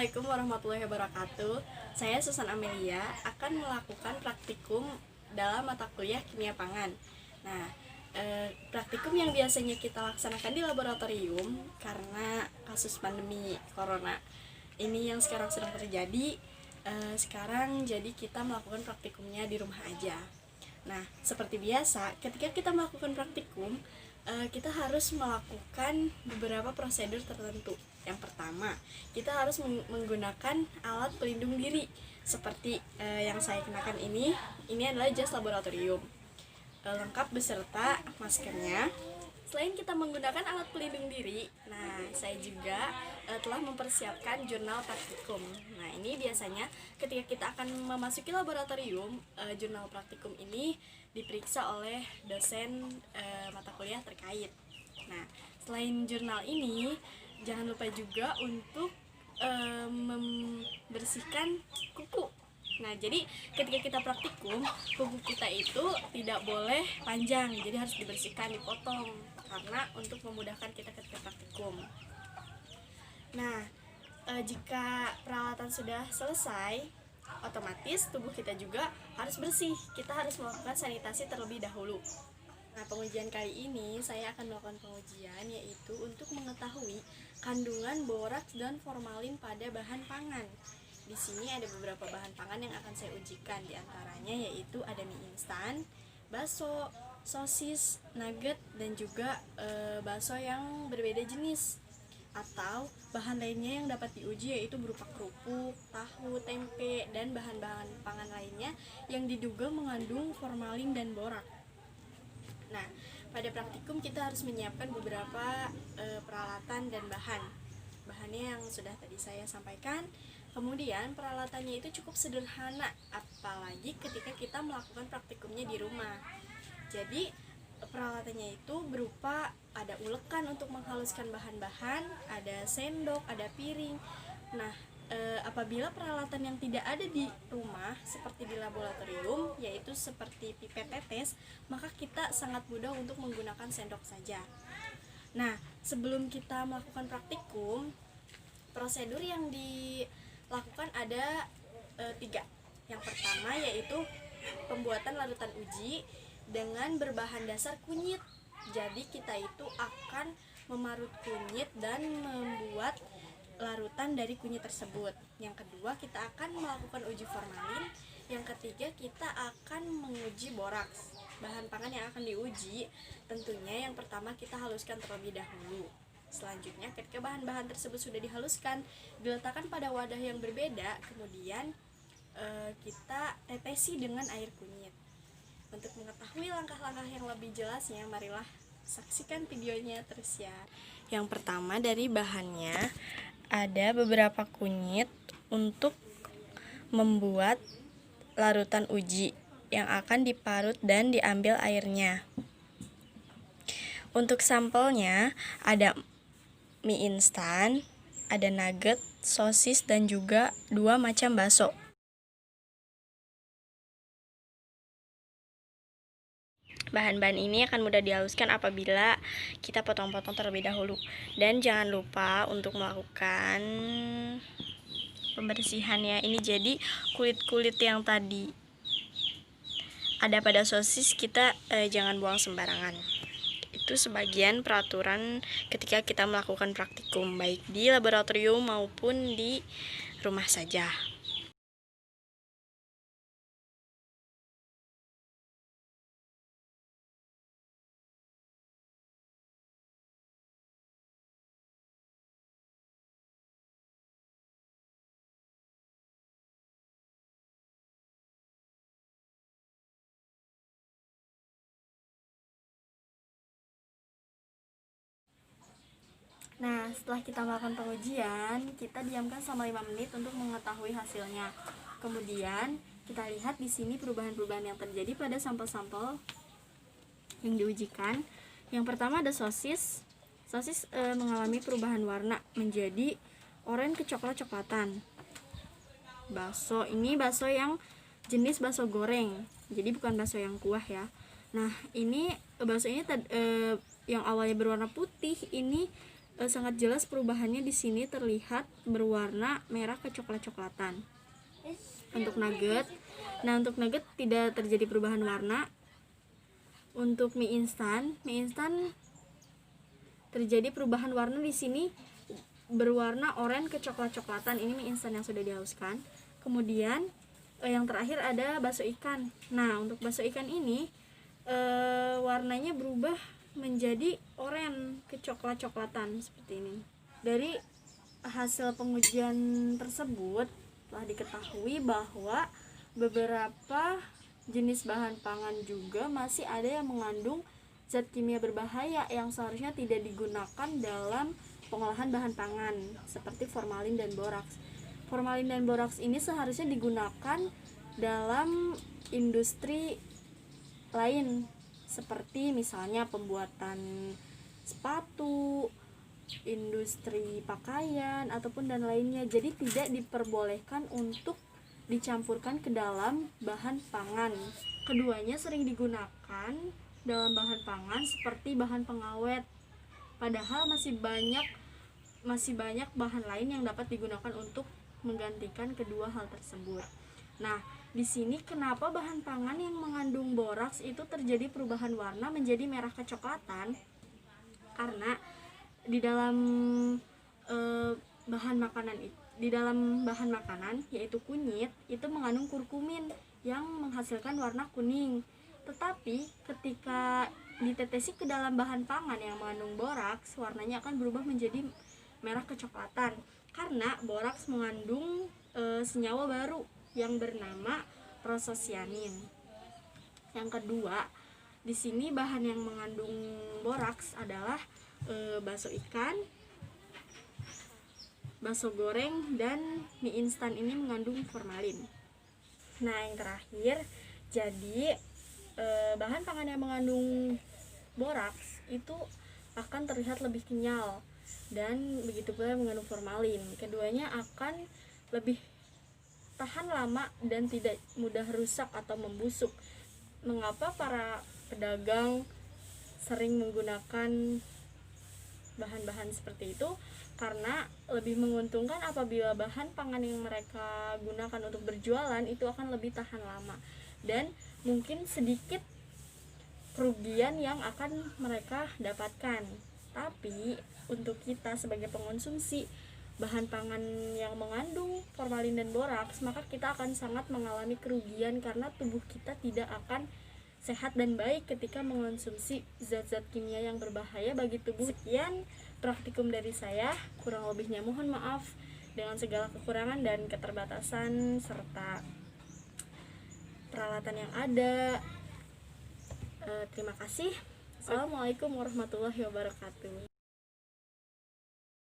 Assalamualaikum warahmatullahi wabarakatuh. Saya Susan Amelia akan melakukan praktikum dalam mata kuliah kimia pangan. Nah, praktikum yang biasanya kita laksanakan di laboratorium karena kasus pandemi corona ini yang sekarang sedang terjadi. Sekarang jadi kita melakukan praktikumnya di rumah aja. Nah, seperti biasa, ketika kita melakukan praktikum, kita harus melakukan beberapa prosedur tertentu. Yang pertama, kita harus menggunakan alat pelindung diri seperti yang saya kenakan ini adalah jas laboratorium, lengkap beserta maskernya. Selain kita menggunakan alat pelindung diri, nah saya juga telah mempersiapkan jurnal praktikum. Nah ini biasanya ketika kita akan memasuki laboratorium, jurnal praktikum ini diperiksa oleh dosen mata kuliah terkait. Nah selain jurnal ini, jangan lupa juga untuk membersihkan kuku. Nah, jadi ketika kita praktikum, kuku kita itu tidak boleh panjang, jadi harus dibersihkan, dipotong, karena untuk memudahkan kita ketika praktikum. Nah, jika peralatan sudah selesai, otomatis tubuh kita juga harus bersih. Kita harus melakukan sanitasi terlebih dahulu. Nah, pengujian kali ini saya akan melakukan pengujian yaitu untuk mengetahui kandungan boraks dan formalin pada bahan pangan. Di sini ada beberapa bahan pangan yang akan saya ujikan, diantaranya yaitu ada mie instan, bakso, sosis, nugget, dan juga bakso yang berbeda jenis. Atau bahan lainnya yang dapat diuji yaitu berupa kerupuk, tahu, tempe, dan bahan-bahan pangan lainnya yang diduga mengandung formalin dan borak. Nah, pada praktikum kita harus menyiapkan beberapa peralatan dan bahannya yang sudah tadi saya sampaikan. Kemudian peralatannya itu cukup sederhana, apalagi ketika kita melakukan praktikumnya di rumah. Jadi peralatannya itu berupa ada ulekan untuk menghaluskan bahan-bahan, ada sendok, ada piring. Nah, apabila peralatan yang tidak ada di rumah seperti di laboratorium, yaitu seperti pipet tetes, maka kita sangat mudah untuk menggunakan sendok saja. Nah, sebelum kita melakukan praktikum, prosedur yang dilakukan ada 3. Yang pertama yaitu pembuatan larutan uji dengan berbahan dasar kunyit. Jadi kita itu akan memarut kunyit dan membuat larutan dari kunyit tersebut. Yang kedua, kita akan melakukan uji formalin. Yang ketiga, kita akan menguji boraks. Bahan pangan yang akan diuji tentunya yang pertama kita haluskan terlebih dahulu. Selanjutnya, ketika bahan-bahan tersebut sudah dihaluskan, diletakkan pada wadah yang berbeda, kemudian kita tetesi dengan air kunyit. Untuk mengetahui langkah-langkah yang lebih jelasnya, marilah saksikan videonya terus ya. Yang pertama, dari bahannya ada beberapa kunyit untuk membuat larutan uji yang akan diparut dan diambil airnya. Untuk sampelnya ada mie instan, ada nugget, sosis, dan juga 2 macam bakso. Bahan-bahan ini akan mudah dihaluskan apabila kita potong-potong terlebih dahulu. Dan jangan lupa untuk melakukan pembersihannya. Ini jadi kulit-kulit yang tadi ada pada sosis kita jangan buang sembarangan. Itu sebagian peraturan ketika kita melakukan praktikum, baik di laboratorium maupun di rumah saja. Nah, setelah kita melakukan pengujian, kita diamkan selama 5 menit untuk mengetahui hasilnya. Kemudian, kita lihat di sini perubahan-perubahan yang terjadi pada sampel-sampel yang diujikan. Yang pertama ada sosis. Sosis mengalami perubahan warna menjadi oranye kecoklat-coklatan. Bakso, ini bakso yang jenis bakso goreng. Jadi bukan bakso yang kuah ya. Nah, ini bakso ini yang awalnya berwarna putih ini sangat jelas perubahannya di sini terlihat berwarna merah kecoklat-coklatan. Untuk nugget, untuk nugget tidak terjadi perubahan warna. Untuk mie instan terjadi perubahan warna di sini berwarna oranye kecoklat-coklatan. Ini mie instan yang sudah dihaluskan. Kemudian yang terakhir ada bakso ikan. Nah, untuk bakso ikan ini warnanya berubah menjadi oranye kecoklat-coklatan seperti ini. Dari hasil pengujian tersebut telah diketahui bahwa beberapa jenis bahan pangan juga masih ada yang mengandung zat kimia berbahaya yang seharusnya tidak digunakan dalam pengolahan bahan pangan seperti formalin dan boraks. Formalin dan boraks ini seharusnya digunakan dalam industri lain seperti misalnya pembuatan sepatu, industri pakaian ataupun dan lainnya. Jadi tidak diperbolehkan untuk dicampurkan ke dalam bahan pangan. Keduanya sering digunakan dalam bahan pangan seperti bahan pengawet. Padahal masih banyak bahan lain yang dapat digunakan untuk menggantikan kedua hal tersebut. Nah, di sini kenapa bahan pangan yang mengandung boraks itu terjadi perubahan warna menjadi merah kecoklatan? Karena di dalam bahan makanan yaitu kunyit itu mengandung kurkumin yang menghasilkan warna kuning. Tetapi ketika ditetesi ke dalam bahan pangan yang mengandung boraks, warnanya akan berubah menjadi merah kecoklatan karena boraks mengandung senyawa baru yang bernama prososianin. Yang kedua, di sini bahan yang mengandung boraks adalah bakso ikan, bakso goreng, dan mie instan ini mengandung formalin. Nah, yang terakhir, jadi bahan pangan yang mengandung boraks itu akan terlihat lebih kenyal dan begitu pula mengandung formalin. Keduanya akan lebih tahan lama dan tidak mudah rusak atau membusuk. Mengapa para pedagang sering menggunakan bahan-bahan seperti itu? Karena lebih menguntungkan apabila bahan pangan yang mereka gunakan untuk berjualan itu akan lebih tahan lama dan mungkin sedikit kerugian yang akan mereka dapatkan. Tapi untuk kita sebagai pengonsumsi bahan pangan yang mengandung formalin dan boraks, maka kita akan sangat mengalami kerugian karena tubuh kita tidak akan sehat dan baik ketika mengonsumsi zat-zat kimia yang berbahaya bagi tubuh. Sekian praktikum dari saya, kurang lebihnya mohon maaf dengan segala kekurangan dan keterbatasan serta peralatan yang ada. Terima kasih. Assalamualaikum warahmatullahi wabarakatuh.